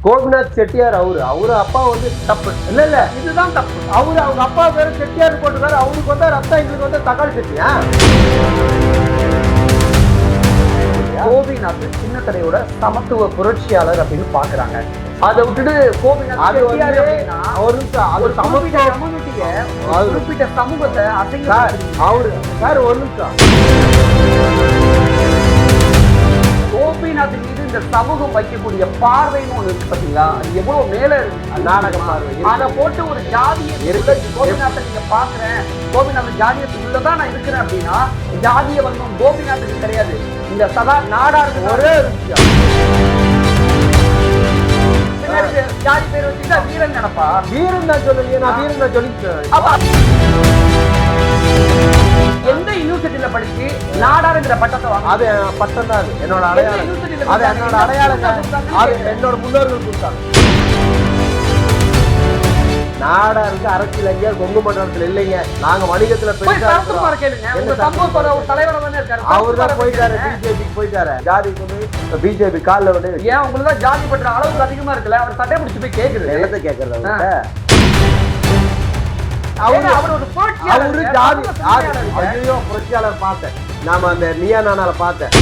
கோபிநாத் செட்டியார் அவரு அப்பா வந்து தப்பு இல்ல இதுதான் தப்பு. அவங்க அப்பா பேரு செட்டியார் போட்டுக்காரு, அவருக்கு வந்தா ரத்தம், எங்களுக்கு வந்து தக்காளி சட்னியா? கோபிநாத் சின்னத்தரையோட சமத்துவ புரட்சியாளர் அப்படின்னு பாக்குறாங்க. அதை விட்டுட்டு கோபிநாத் குறிப்பிட்ட சமூகத்தை ஒரு நிமிஷம் கோபிநாத் மீது இந்த சமூகம் வைக்கக்கூடிய பார்வைன்னு ஒண்ணு இருக்கு பாத்தீங்களா, அது எவ்வளவு மேல இருக்கு. நாடக பார்வை அதை போட்டு ஒரு ஜாதியை கோபிநாத்தை நீங்க பாக்குறேன், கோபிநாத் ஜாதியத்துக்குள்ளதான் நான் இருக்கிறேன் அப்படின்னா ஜாதிய வந்து கோபிநாத்துக்கு கிடையாது. இந்த சதா நாடாருக்கு ஒரே விஷயம் ஜாதி பேர் வச்சுட்டா வீரன் நினைப்பா. வீரன் தான் சொல்லலையே, நான் வீரன் தான் சொல்லிட்டேன். எந்த யூனிவர்சிட்டியில படிச்சு நாடாருங்கிற பட்டத்தை வாங்க? அது பட்டம் தான், அது என்னோட அடையாளம். அது என்னோட அடையாளம், அது என்னோட முன்னோர்கள் கொடுத்தாங்க. நாடாருக்கு அரசியல் எங்க கொங்கு மண்டலத்துல இல்லைங்க. நாங்க வணிகத்துல அவரு தான் போயிட்டாரு, பிஜேபிக்கு போயிட்டாரு. ஜாதி பிஜேபி காலில் வந்து ஏன் உங்களுக்கு தான் ஜாதி பற்ற அளவுக்கு அதிகமா இருக்குல்ல, அவர் சட்டை பிடிச்சி போய் கேக்குது. என்னத்தை கேட்கறது? அவரு ஜாதி ஐயோ புரட்சியாளர் பார்த்தேன், நாம அந்த நீயா நானால பார்த்தேன்.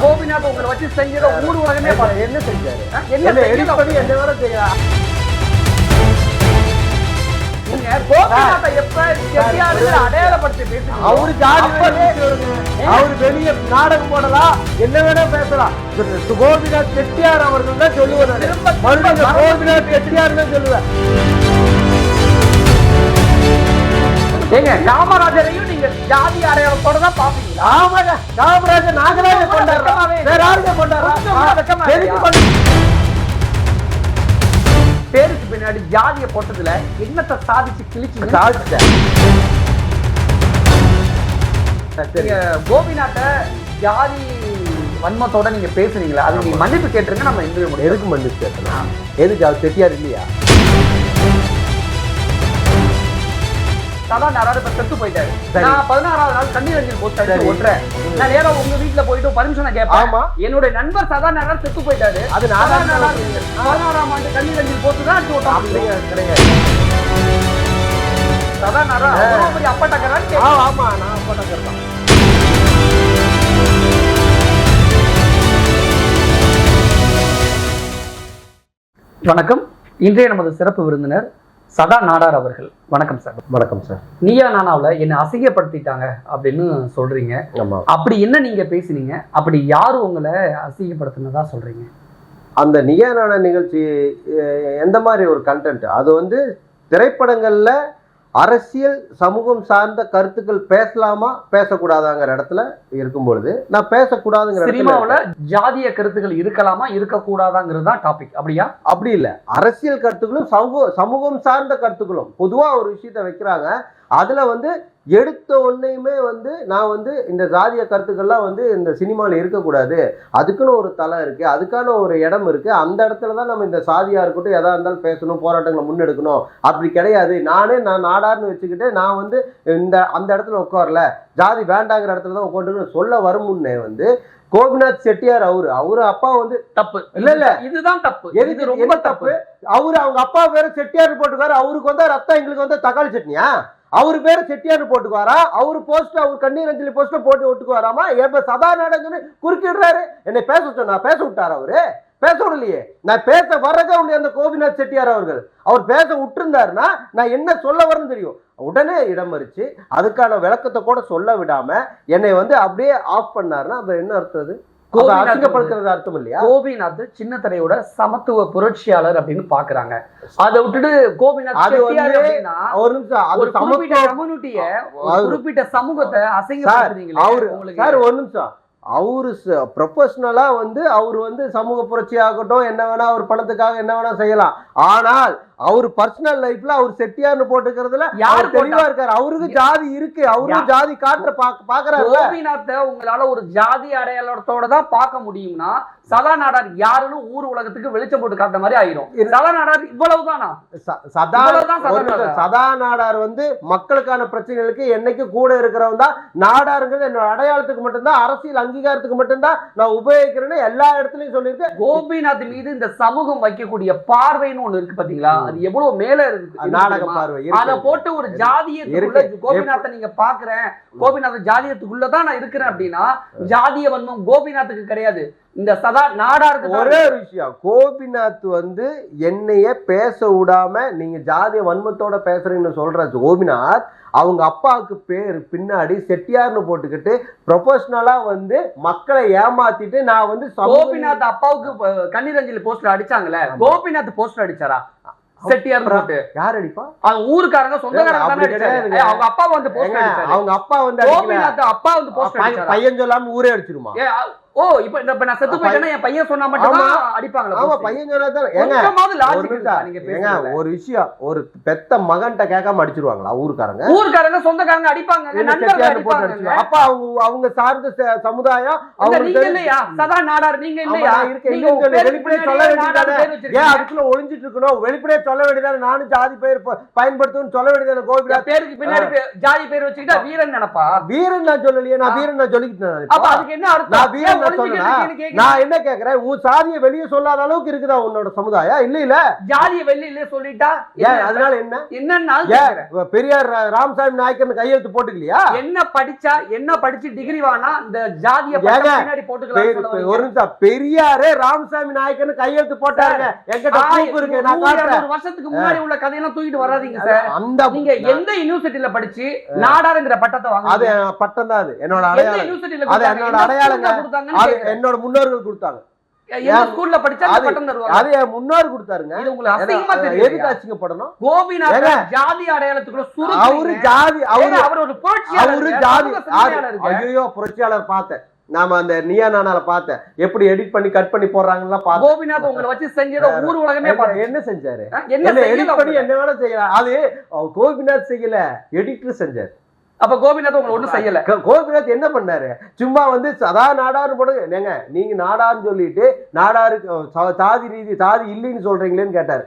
கோபிநாத் உங்களை வச்சு செஞ்சத ஊர் உலகமே என்ன செஞ்சாரு? என்ன எடிட் பண்ணி என்ன வேற செய்யறாரு? அவரு ஜாதி, அவரு வெளியே நாடகம் போடலாம், என்ன வேணா பேசலாம். கோபிநாத் செட்டியார் அவர்கள் தான் சொல்லுவார், கோபிநாத் செட்டியார் தான் சொல்லுவேன். ஏங்க காமராஜரையும் நீங்க ஜாதி அடையாளத்தோட தான் பாப்பீங்களா? ஆமாங்க, காமராஜர் நாகராஜ கொண்டாடுறோம், வேற யாருங்க கொண்டாடுறோம்? பேருக்கு பின்னாடி ஜாதியை போட்டதுல என்னத்தை சாதிச்சு கிழிச்சு சாதிச்சேன். கோபிநாட்டை ஜாதி வன்மத்தோட நீங்க பேசுறீங்களா, அது நீங்க மன்னிப்பு கேட்டுருங்க. நம்ம எதுக்கு மன்னிப்பு கேட்கணும்? எதுக்கு செட்டியார் இல்லையா? சதா நாடார் இப்ப செத்து போயிட்டாரு. நான் 16வது நாள் கண்ணீர் அஞ்சல் போஸ்ட் அடிச்சு ஓட்டுறேன். நான் நேரா உங்க வீட்டுல போயிட்டு பர்மிஷனை கேட்பேன். என்னுடைய நண்பர் சதா நாடார் செத்து போயிட்டாரு, அது 16ஆம் ஆண்டு கண்ணீர் அஞ்சல் போஸ்ட் தான் அடிச்சு ஓட்டான். கிடையாது சதா நாடார் அப்பட்டக்கரான்னு. ஆமா, நான் அப்பட்டக்கர் தான். வணக்கம். இன்றைய நமது சிறப்பு விருந்தினர் சதா நாடார் அவர்கள். வணக்கம் சார். வணக்கம் சார். நீயா நானாவில் என்னை அசிங்கப்படுத்திட்டாங்க அப்படின்னு சொல்றீங்க. அப்படி என்ன நீங்க பேசுனீங்க? அப்படி யாரு உங்களை அசிங்கப்படுத்தினதா சொல்றீங்க? அந்த நீயா நானா நிகழ்ச்சி எந்த மாதிரி ஒரு கண்டென்ட்? அது வந்து திரைப்படங்கள்ல அரசியல் சமூகம் சார்ந்த கருத்துக்கள் பேசலாமா பேசக்கூடாதாங்கிற இடத்துல இருக்கும் பொழுது நான் பேசக்கூடாதுங்கிற சினிமாவுல ஜாதிய கருத்துக்கள் இருக்கலாமா இருக்கக்கூடாதாங்கிறது தான் டாபிக். அப்படியா? அப்படி இல்லை, அரசியல் கருத்துக்களும் சமூகம் சார்ந்த கருத்துக்களும் பொதுவா ஒரு விஷயத்த வைக்கிறாங்க. அதுல வந்து எடுத்த ஒன்னையுமே வந்து நான் வந்து இந்த ஜாதிய கருத்துக்கள்லாம் வந்து இந்த சினிமாவில் இருக்கக்கூடாது, அதுக்குன்னு ஒரு தளம் இருக்கு, அதுக்கான ஒரு இடம் இருக்கு, அந்த இடத்துல தான் நம்ம இந்த சாதியா இருக்கட்டும் எதா இருந்தாலும் பேசணும், போராட்டங்களை முன்னெடுக்கணும். அப்படி கிடையாது. நான் நாடார்னு வச்சுக்கிட்டு நான் வந்து அந்த இடத்துல உட்காரல, ஜாதி வேண்டாங்கிற இடத்துல தான் உட்காந்துன்னு சொல்ல வரும் முன்னே வந்து கோபிநாத் செட்டியார் அவரு அப்பா வந்து தப்பு இல்ல இதுதான் தப்பு. எதுக்கு ரொம்ப தப்பு? அவங்க அப்பா பேரு செட்டியார் போட்டுக்காரு, அவருக்கு வந்தா ரத்தம், எங்களுக்கு வந்து தக்காளி சட்னியா? அவரு பேரு செட்டியார் போட்டுக்குவாரா? அவரு போஸ்ட், அவர் கண்ணீர் அஞ்சலி போஸ்ட் போட்டு ஒட்டுக்குவாராமா? எப்ப சதா நாடகம் குறுக்கிடுறாரு, என்னை பேச சொன்னா பேச விட்டாரு? அவரு பேச விடலையே. நான் பேச வர்றதே உண்டு. அந்த கோபிநாத் செட்டியார் அவர் பேச விட்டுருந்தாருன்னா நான் என்ன சொல்ல வரேன்னு தெரியும். உடனே இடம் மறிச்சு அதுக்கான விளக்கத்தை கூட சொல்ல விடாம என்னை வந்து அப்படியே ஆஃப் பண்ணாருன்னா அது என்ன அர்த்தம்? அர்த்தம் இல்லையா? கோபிநாத் சின்னத்தரையோட சமத்துவ புரட்சியாளர் அப்படின்னு பாக்குறாங்க. அதை விட்டுட்டு கோபிநாத் குறிப்பிட்ட சமூகத்தை அசிங்கப்படுத்துறீங்களா? ஒரு நிமிஷம். அவரு ப்ரொஃபஷனலா வந்து அவரு வந்து சமூக புரட்சி ஆகட்டும், என்ன வேணா அவர் பணத்துக்காக என்ன வேணா செய்யலாம். ஆனால் அவர் பர்சனல் லைஃப்ல அவர் செட்டியார்னு போட்டுக்கிறதுல யாரு தெளிவா இருக்காரு. அவருக்கு ஜாதி இருக்கு, அவரும் ஜாதி காட்டுற பாக்குறாரு. கோபிநாத்தை உங்களால ஒரு ஜாதி அடையாளத்தோட தான் பார்க்க முடியும்னா சதா நாடார் யாருன்னு ஊர் உலகத்துக்கு வெளிச்சம் போட்டு காட்ட மாதிரி ஆயிரும். சதா நாடார் இவ்வளவுதானா? சதா நாடார் வந்து மக்களுக்கான பிரச்சனைகளுக்கு என்னைக்கு கூட இருக்கிறவன் தான். நாடாருங்கிறது என்னோட அடையாளத்துக்கு மட்டும்தான், அரசியல் அங்கீகாரத்துக்கு மட்டும்தான் நான் உபயோகிக்கிறேன்னு எல்லா இடத்துலயும் சொல்லியிருக்கேன். கோபிநாத் மீது இந்த சமூகம் வைக்கக்கூடிய பார்வைன்னு ஒண்ணு இருக்கு பாத்தீங்களா, அது எவ்வளவு மேல இருக்கு. நாடக பார்வை அத போட்டு ஒரு ஜாதியத்துக்குள்ள கோபிநாத்தை நீங்க பாக்குறேன், கோபிநாத் ஜாதியத்துக்குள்ளதான் நான் இருக்கிறேன் அப்படின்னா ஜாதிய வன்மம் கோபிநாத்துக்கு கிடையாது, இந்த சதா நாடாருக்கு. ஒரே ஒரு விஷயம், கோபிநாத் வந்து என்னைய பேச விடாம நீங்க ஜாதிய வன்மத்தோட பேசுறீங்கன்னு சொல்ற கோபிநாத் அவங்க அப்பாவுக்கு பேர் பின்னாடி செட்டியார்னு போட்டுக்கிட்டு ப்ரொபோஷனலா வந்து மக்களை ஏமாத்திட்டு நான் வந்து கோபிநாத் அப்பாவுக்கு கண்ணீரஞ்சலி போஸ்டர் அடிச்சாங்கல்ல, கோபிநாத் போஸ்டர் அடிச்சாரா? செட்டியார் போட்டு யார் அடிப்பா? அவங்க ஊருக்காரங்க சொந்தக்காரங்க தானே அடிச்சாங்க. அவங்க அப்பா வந்து போஸ்டர் அடிச்சாரு. அவங்க அப்பா வந்து கோபிநாத் அப்பா வந்து போஸ்டர் அடிச்சாரு. பையன் சொல்லாம ஊரே அடிச்சிருமா? ஓ இப்ப நான் செத்து போயிட்டேன்னா என் பையன் சொன்னா மட்டும் அடிப்பாங்களா? ஆமா, பையன் சொன்னா ஏங்க ஒரு விஷயம், ஒரு பெத்த மகன்கிட்ட கேட்காம அடிச்சிருவாங்களா ஊருக்காரங்க? ஊருக்காரங்க சொந்தக்காரங்க அடிப்பாங்க. அப்ப அவங்க சார்ந்த சமுதாயம் அவங்க நீங்க இல்லையா? சதா நாடார் நீங்க இல்லையா? வெளிப்படையா சொல்ல வேண்டியதானே? ஏன் அதுக்குள்ள ஒளிஞ்சிட்டு இருக்கணும்? வெளிப்படையா சொல்ல வேண்டியதானே? நானும் ஜாதி பெயர் பயன்படுத்தும் சொல்ல வேண்டியதானே? கோபிநாத் பேருக்கு பின்னாடி ஜாதி பேர் வச்சுக்கிட்டா வீரன் நினைப்பா? வீரன் நான் சொல்லலையே, நான் வீரன் நான் சொல்லிக்கிட்டேன். அப்ப அதுக்கு என்ன அர்த்தம்? நான் என்ன கேக்குறேன், உன் சாதியை வெளியே சொல்லாத அளவுக்கு இருக்குதா உன்னோட சமுதாயம்? இல்ல ஜாதியை வெளியில சொல்லிட்டா அதனால என்னன்னா பெரியார் ராமசாமி நாயக்கர் கையெழுத்து போட்டுக்கலையா? என்ன படிச்சு டிகிரி வாங்கினா இந்த ஜாதியை பின்னாடி போட்டுக்கலாம்? ஒரு நிமிஷம், பெரியாரே ராமசாமி நாயக்கர் கையெழுத்து போட்டாருங்க. என்கிட்ட ப்ரூஃப் இருக்கு, நான் காட்டுறேன். ஒரு வருஷத்துக்கு முன்னாடி உள்ள கதையெல்லாம் தூக்கிட்டு வராதீங்க சார். அந்த நீங்க எந்த யூனிவர்சிட்டில படிச்சு நாடாருங்கிற பட்டத்தை வாங்க? அது பட்டம் தான், அது என்னோட அடையாளம். அது என்னோட அடையாளங்க. அது என்னோட முன்னோர்கள் கொடுத்தாங்க. ஸ்கூல்ல படிச்சா பட்டம் தருவாங்க. அது என் முன்னோர் கொடுத்தாருங்க. இது உங்களுக்கு அசிங்கமா தெரியும். எதுக்கு அசிங்கப்படணும்? கோபிநாத் ஜாதி அடையாளத்துக்குள்ள சுருங்க. அவரு ஜாதி, அவர் ஒரு புரட்சியாளர். அவரு ஜாதி. ஐயோ புரட்சியாளர் பார்த்தேன். நாம அந்த நியா நானால பார்த்தேன், எப்படி எடிட் பண்ணி கட் பண்ணி போடுறாங்கலாம் பார்த்தேன். கோபிநாத் உங்களை வச்சு செஞ்சத ஊர் உலகமே பாருங்க. என்ன செஞ்சாரு? என்ன எடிட் பண்ணி என்ன வேணா செய்யலாம். அது கோபிநாத் செய்யல, எடிட்டர் செஞ்சாரு. அப்ப கோபிநாத் உங்களை ஒண்ணும் செய்யல. கோபிநாத் என்ன பண்ணாரு? சும்மா வந்து சதா நாடாரு போடுங்க. ஏங்க நீங்க நாடாருன்னு சொல்லிட்டு நாடாரு சாதி ரீதி சாதி இல்லைன்னு சொல்றீங்களேன்னு கேட்டாரு.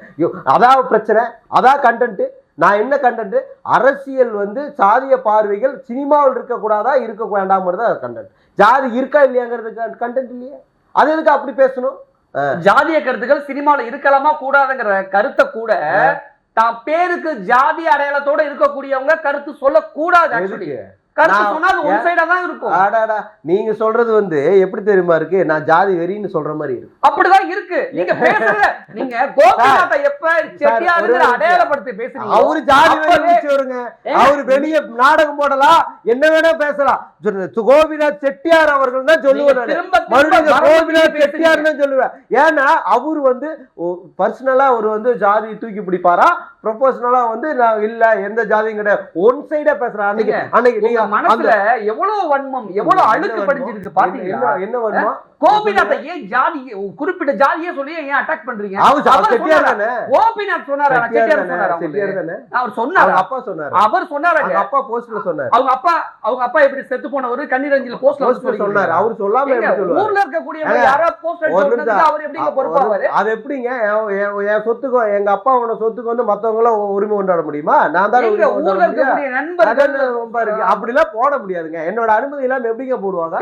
அதான் பிரச்சனை, அதான் கண்டென்ட். நான் என்ன கண்டென்ட்? அரசியல் வந்து சாதிய பார்வைகள் சினிமாவில் இருக்கக்கூடாதா இருக்க வேண்டாம்ங்கிறது கண்டென்ட். ஜாதி இருக்கா இல்லையாங்கிறது கண்டென்ட் இல்லையா? அது எதுக்கு அப்படி பேசணும்? ஜாதிய கருத்துக்கள் சினிமாவில் இருக்கலாமா கூடாதுங்கிற கருத்தை கூட தான் பேருக்கு ஜாதி அடையாளத்தோட இருக்கக்கூடியவங்க கருத்து சொல்லக்கூடாது. நீங்க சொல்றது வந்து எப்படி தெரியுமா இருக்கு? நான் ஜாதி வெறின்னு சொல்ற மாதிரி இருக்கு. அப்படிதான் இருக்கு. நீங்க பேசுறது, நீங்க கோபிநாத்தை எப்ப செட்டியாருங்கிற அடையாளப்படுத்தி பேசுறீங்க, அவரு ஜாதி வெறி வருங்க. அவரு வெளியே நாடகம் போடலாம், என்ன வேணா பேசலாம். கோபிநாத் செட்டியார் அவர்கள் தான் சொல்லுவேன். கோபிநாத் செட்டியார் தான் சொல்லுவேன். ஏன்னா அவரு வந்து பர்சனலா அவர் வந்து ஜாதி தூக்கி பிடிப்பாரா, ப்ரொபோஷனலா வந்து நான் இல்ல எந்த ஜாதியும் கிடையாது, ஒன் சைடா பேசுறேன். அன்னைக்கு நீங்க மனசுல எவ்வளவு வன்மம், எவ்வளவு அழுக்கு படிஞ்சிருக்கு பாத்தீங்களா? என்ன வன்மம்? கோபிநாத்தை ஏன் ஜாதி குறிப்பிட்ட ஜாதியே சொல்லி ஏன் அட்டாக் பண்றீங்க? கோபிநாத் சொன்னாரு, அவர் சொன்னாரு, அப்பா சொன்னாரு, அவர் சொன்னாரு, அப்பா போஸ்ட்ல சொன்னாரு. அவங்க அப்பா எப்படி செத்து போனவரு கண்ணீரஞ்சலி போஸ்ட்ல சொன்னாரு. அவர் சொல்லாம ஊர்ல இருக்கக்கூடிய யாராவது போஸ்ட் அடிச்சு அவர் எப்படி பொறுப்பாவாரு? அது எப்படிங்க? என் சொத்துக்கு, எங்க அப்பாவோட சொத்துக்கு வந்து மத்தவங்க உரிமை கொண்டாட முடியுமா? நான் தான் ஊர்ல இருக்கக்கூடிய நண்பர்கள் அப்படிலாம் போட முடியாதுங்க. என்னோட அனுமதி இல்லாம எப்படிங்க போடுவாங்க?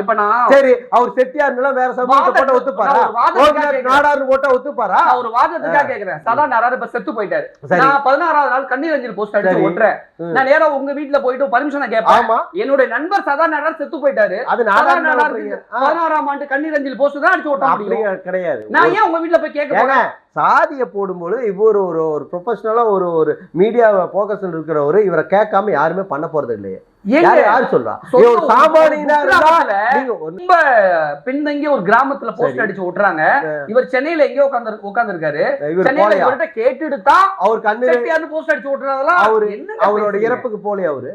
சரி, அவர் செட்டியார் வேற சமூகத்தை போட்ட ஒத்துப்பாரா? நாடாரு போட்டா ஒத்துப்பாரா? ஒரு வாதத்துக்காக கேக்குறேன். சதா நாடார் இப்ப செத்து போயிட்டாரு. நான் 16வது நாள் கண்ணீரஞ்சலி போஸ்ட் அடிச்சு ஓட்டுறேன். நான் நேரா உங்க வீட்டுல போயிட்டு பர்மிஷனை கேட்பேன். என்னுடைய நண்பர் சதா நாடார் செத்து போயிட்டாரு. அது 16ஆம் ஆண்டு கண்ணீரஞ்சலி போஸ்ட் தான் அடிச்சு ஓட்ட முடியும். கிடையாது. நான் ஏன் உங்க வீட்டுல போய் கேட்க? சாதியை போடும்போது இவர் ஒரு ப்ரொஃபஷனலா ஒரு மீடியா போக்கஸ்ல இருக்கிறவரு இவரை கேட்காம யாருமே பண்ண போறது இல்லையே. யாரு சொல்றா? ரொம்ப பின்தங்கிய ஒரு கிராமத்துல போஸ்ட் அடிச்சு ஓட்டுறாங்க. இவர் சென்னையில எங்கயோ உட்கார்ந்து இருக்காரு. சென்னையில இவர்கிட்ட கேட்டுட்டு தான் அவர் கண்ணீர் போஸ்ட் அடிச்சு ஓட்டுறதெல்லாம் அவரோட இறப்புக்கு போல அவரு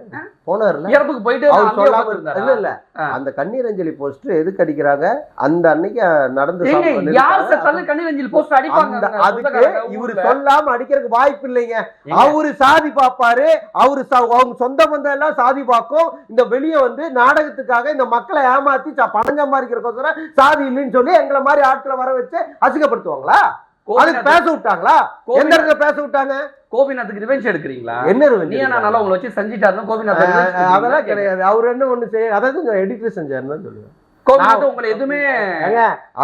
போனார்ல, இறப்புக்கு போயிட்டு அவர் சொல்லாம இருந்தாரு. இல்ல அந்த கண்ணீரஞ்சலி போஸ்ட் எதுக்கு அடிக்கிறாங்க? அந்த அன்னைக்கு நடந்து யார் செத்தாலும் கண்ணீரஞ்சலி போஸ்ட் அடிப்பாங்க. அதுக்கு இவரு சொல்லாம அடிக்கிறதுக்கு வாய்ப்பு இல்லைங்க. அவரு சாதி பாப்பாரு, அவரு அவங்க சொந்த பந்தம் எல்லாம் சாதி பார்க்கும். இந்த வெளியே வந்து நாடகத்துக்காக இந்த மக்களை ஏமாத்தி பணம் சம்பாதிக்கிறதுக்கோசரம் சாதி இல்லைன்னு சொல்லி எங்களை மாதிரி ஆட்களை வர வச்சு அசிங்கப்படுத்துவாங்களா? அதுக்கு பேச விட்டாங்களா? எந்த இடத்துல பேச விட்டாங்க? கோபிநாத்துக்கு ரிவெஞ்ச் எடுக்கிறீங்களா? என்ன ரிவெஞ்ச்? நீ நல்லா உங்களை வச்சு செஞ்சிட்டாருன்னு கோபிநாத் அதெல்லாம் கிடையாது. அவர் என்ன ஒண்ணு செய்ய, அதாவது எடிட்டர் செஞ்சாருன்னு சொல்லுவேன். கோபிநாத் உங்களை எதுவுமே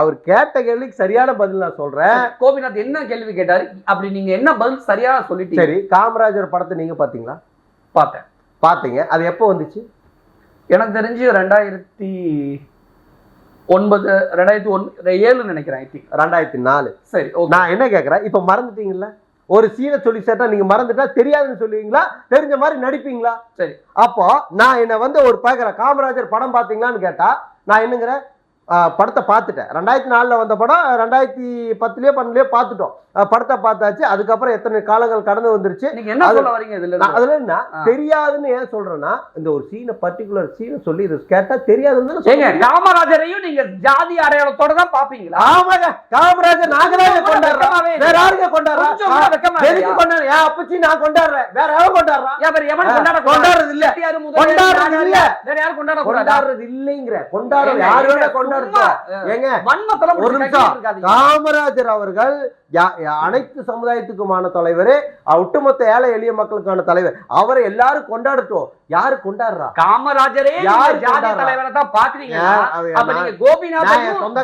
அவர் கேட்ட கேள்விக்கு சரியான பதில் நான் சொல்றேன். கோபிநாத் என்ன கேள்வி கேட்டாரு, அப்படி நீங்க என்ன பதில் சரியா சொல்லிட்டீங்க. சரி, காமராஜர் படத்தை நீங்க பாத்தீங்களா? பார்த்தேன். பாத்தீங்க. அது எப்போ வந்துச்சு? எனக்கு தெரிஞ்சு 2007 நினைக்கிறேன். 2004. சரி, நான் என்ன கேக்குறேன், இப்ப மறந்துட்டீங்கல்ல? ஒரு சீனை சொல்லி சேர்த்தா நீங்க மறந்துட்டா தெரியாதுன்னு சொல்லுவீங்களா, தெரிஞ்ச மாதிரி நடிப்பீங்களா? சரி, அப்போ நான் என்ன வந்து ஒரு பாக்குறேன், காமராஜர் படம் பாத்தீங்களான்னு கேட்டா நான் என்னங்கிறேன், படத்தை பார்த்துட்டேன். 2004 வந்த படம் 2010லயோ 12லயோ பார்த்துட்டோம். படத்தை பார்த்தாச்சு. அதுக்கப்புறம் எத்தனை காலங்கள் கடந்து வந்துருச்சு. நீங்க என்ன சொல்ல வரீங்க இதுல? அதுல என்ன தெரியாதுன்னு ஏன் சொல்றேன்னா, இந்த ஒரு சீனை பர்டிகுலர் சீனை சொல்லி இது கேட்டா தெரியாதுன்னு. காமராஜரையும் நீங்க ஜாதி அடையாளத்தோட தான் பாப்பீங்களா? ஆமாங்க, காமராஜர் நாங்க தான் கொண்டாடுறோம். வேற யாருங்க கொண்டாடுறோம்? எதுக்கு கொண்டாடுறோம்? என் அப்பச்சி நான் கொண்டாடுறேன், வேற யாரும் கொண்டாடுறான்? கொண்டாடுறது இல்ல, கொண்டாடுறது இல்ல, வேற யாரும் கொண்டாடுறது இல்லைங்கிற. கொண்டாடுறது யாரோட கொண்டாடுறோம்? ஏங்க ஒரு நிமிஷம், காமராஜர் அவர்கள் அனைத்து சமுதாயத்துக்குமான தலைவர், ஒட்டுமொத்த ஏழை எளிய மக்களுக்கான தலைவர். அவரை எல்லாரும் கொண்டாடட்டும். யாரு கொண்டாடுறா? காமராஜரே ஜாதி தலைவரை தான் பாக்குறீங்க. அப்ப நீங்க கோபிநாத்